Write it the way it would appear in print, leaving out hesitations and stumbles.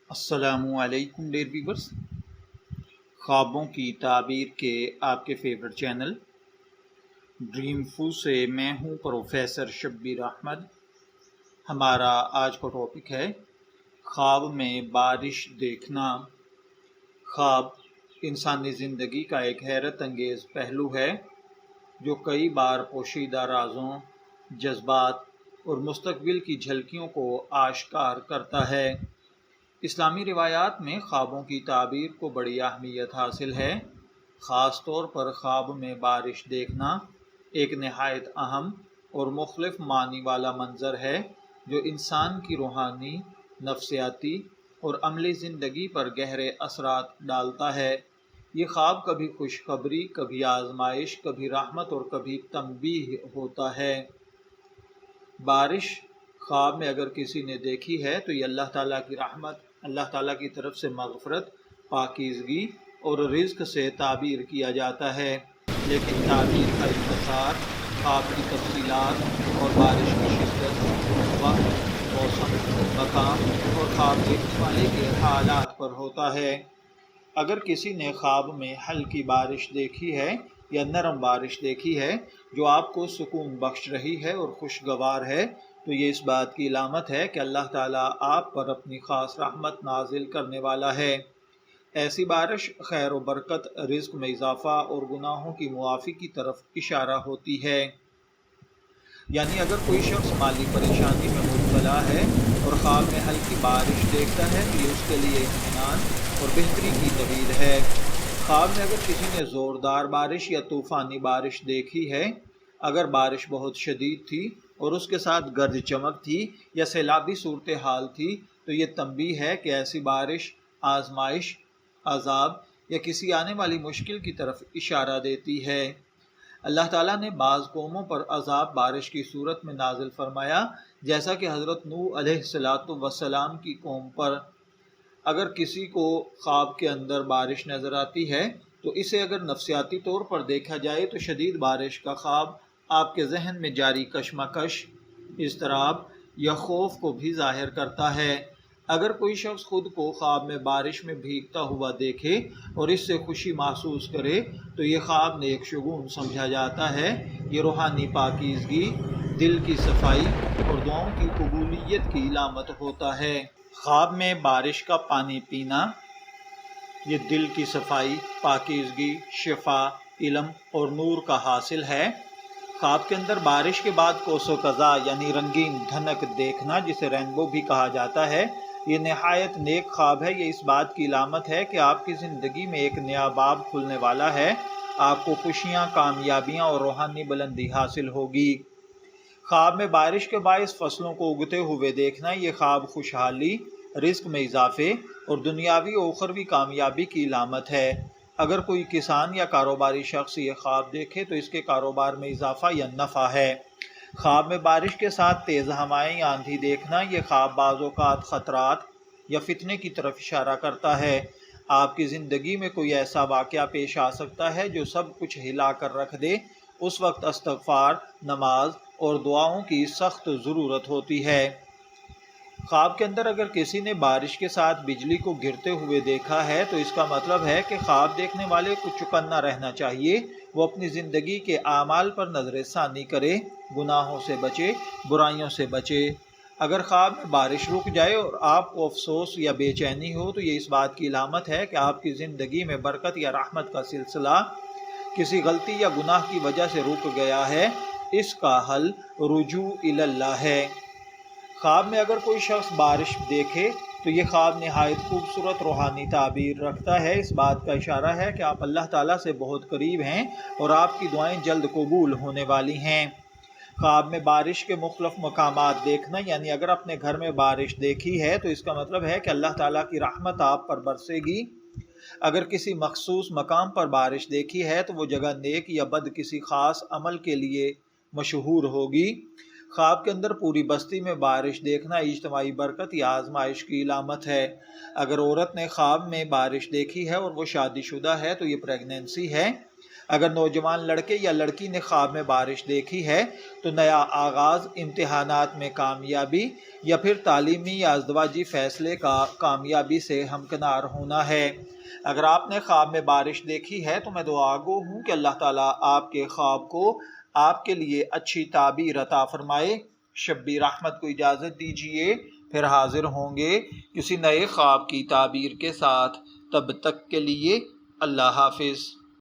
السلام علیکم dear viewers, خوابوں کی تعبیر کے آپ کے فیورٹ چینل ڈریم فو سے میں ہوں پروفیسر شبیر احمد۔ ہمارا آج کا ٹاپک ہے خواب میں بارش دیکھنا۔ خواب انسانی زندگی کا ایک حیرت انگیز پہلو ہے جو کئی بار پوشیدہ رازوں، جذبات اور مستقبل کی جھلکیوں کو آشکار کرتا ہے۔ اسلامی روایات میں خوابوں کی تعبیر کو بڑی اہمیت حاصل ہے۔ خاص طور پر خواب میں بارش دیکھنا ایک نہایت اہم اور مختلف معنی والا منظر ہے جو انسان کی روحانی، نفسیاتی اور عملی زندگی پر گہرے اثرات ڈالتا ہے۔ یہ خواب کبھی خوشخبری، کبھی آزمائش، کبھی رحمت اور کبھی تنبیہ ہوتا ہے۔ بارش خواب میں اگر کسی نے دیکھی ہے تو یہ اللہ تعالیٰ کی رحمت، اللہ تعالیٰ کی طرف سے مغفرت، پاکیزگی اور رزق سے تعبیر کیا جاتا ہے۔ لیکن تعبیر کا انحصار خواب کی تفصیلات اور بارش کی شدت، وقت، موسم، مقام اور خواب دیکھنے والے کے حالات پر ہوتا ہے۔ اگر کسی نے خواب میں ہلکی بارش دیکھی ہے یا نرم بارش دیکھی ہے جو آپ کو سکون بخش رہی ہے اور خوشگوار ہے، تو یہ اس بات کی علامت ہے کہ اللہ تعالیٰ آپ پر اپنی خاص رحمت نازل کرنے والا ہے۔ ایسی بارش خیر و برکت، رزق میں اضافہ اور گناہوں کی معافی کی طرف اشارہ ہوتی ہے۔ یعنی اگر کوئی شخص مالی پریشانی میں مبتلا ہے اور خواب میں ہلکی بارش دیکھتا ہے تو یہ اس کے لیے اطمینان اور بہتری کی دلیل ہے۔ خواب میں اگر کسی نے زوردار بارش یا طوفانی بارش دیکھی ہے، اگر بارش بہت شدید تھی اور اس کے ساتھ گرج چمک تھی یا سیلابی صورتحال تھی، تو یہ تنبیہ ہے کہ ایسی بارش آزمائش، عذاب یا کسی آنے والی مشکل کی طرف اشارہ دیتی ہے۔ اللہ تعالیٰ نے بعض قوموں پر عذاب بارش کی صورت میں نازل فرمایا، جیسا کہ حضرت نوح علیہ السلام کی قوم پر۔ اگر کسی کو خواب کے اندر بارش نظر آتی ہے تو اسے اگر نفسیاتی طور پر دیکھا جائے تو شدید بارش کا خواب آپ کے ذہن میں جاری کشمکش، اضطراب یا خوف کو بھی ظاہر کرتا ہے۔ اگر کوئی شخص خود کو خواب میں بارش میں بھیگتا ہوا دیکھے اور اس سے خوشی محسوس کرے تو یہ خواب نیک شگون سمجھا جاتا ہے۔ یہ روحانی پاکیزگی، دل کی صفائی اور دعاؤں کی قبولیت کی علامت ہوتا ہے۔ خواب میں بارش کا پانی پینا یہ دل کی صفائی، پاکیزگی، شفا، علم اور نور کا حاصل ہے۔ خواب کے اندر بارش کے بعد کوس و قزح یعنی رنگین دھنک دیکھنا، جسے رینبو بھی کہا جاتا ہے، یہ نہایت نیک خواب ہے۔ یہ اس بات کی علامت ہے کہ آپ کی زندگی میں ایک نیا باب کھلنے والا ہے، آپ کو خوشیاں، کامیابیاں اور روحانی بلندی حاصل ہوگی۔ خواب میں بارش کے باعث فصلوں کو اگتے ہوئے دیکھنا، یہ خواب خوشحالی، رزق میں اضافے اور دنیاوی و اخروی کامیابی کی علامت ہے۔ اگر کوئی کسان یا کاروباری شخص یہ خواب دیکھے تو اس کے کاروبار میں اضافہ یا نفع ہے۔ خواب میں بارش کے ساتھ تیز ہوائیں یا آندھی دیکھنا، یہ خواب بعض اوقات خطرات یا فتنے کی طرف اشارہ کرتا ہے۔ آپ کی زندگی میں کوئی ایسا واقعہ پیش آ سکتا ہے جو سب کچھ ہلا کر رکھ دے۔ اس وقت استغفار، نماز اور دعاؤں کی سخت ضرورت ہوتی ہے۔ خواب کے اندر اگر کسی نے بارش کے ساتھ بجلی کو گرتے ہوئے دیکھا ہے تو اس کا مطلب ہے کہ خواب دیکھنے والے کو چوکنا رہنا چاہیے۔ وہ اپنی زندگی کے اعمال پر نظر ثانی کرے، گناہوں سے بچے، برائیوں سے بچے۔ اگر خواب میں بارش رک جائے اور آپ کو افسوس یا بے چینی ہو تو یہ اس بات کی علامت ہے کہ آپ کی زندگی میں برکت یا رحمت کا سلسلہ کسی غلطی یا گناہ کی وجہ سے رک گیا ہے۔ اس کا حل رجوع الی اللہ ہے۔ خواب میں اگر کوئی شخص بارش دیکھے تو یہ خواب نہایت خوبصورت روحانی تعبیر رکھتا ہے۔ اس بات کا اشارہ ہے کہ آپ اللہ تعالیٰ سے بہت قریب ہیں اور آپ کی دعائیں جلد قبول ہونے والی ہیں۔ خواب میں بارش کے مختلف مقامات دیکھنا، یعنی اگر اپنے گھر میں بارش دیکھی ہے تو اس کا مطلب ہے کہ اللہ تعالیٰ کی رحمت آپ پر برسے گی۔ اگر کسی مخصوص مقام پر بارش دیکھی ہے تو وہ جگہ نیک یا بد کسی خاص عمل کے لیے مشہور ہوگی۔ خواب کے اندر پوری بستی میں بارش دیکھنا اجتماعی برکت یا آزمائش کی علامت ہے۔ اگر عورت نے خواب میں بارش دیکھی ہے اور وہ شادی شدہ ہے تو یہ پریگنینسی ہے۔ اگر نوجوان لڑکے یا لڑکی نے خواب میں بارش دیکھی ہے تو نیا آغاز، امتحانات میں کامیابی یا پھر تعلیمی یا ازدواجی فیصلے کا کامیابی سے ہمکنار ہونا ہے۔ اگر آپ نے خواب میں بارش دیکھی ہے تو میں دعا گو ہوں کہ اللہ تعالیٰ آپ کے خواب کو آپ کے لیے اچھی تعبیر عطا فرمائے۔ شبیر احمد کو اجازت دیجیے، پھر حاضر ہوں گے کسی نئے خواب کی تعبیر کے ساتھ۔ تب تک کے لیے اللہ حافظ۔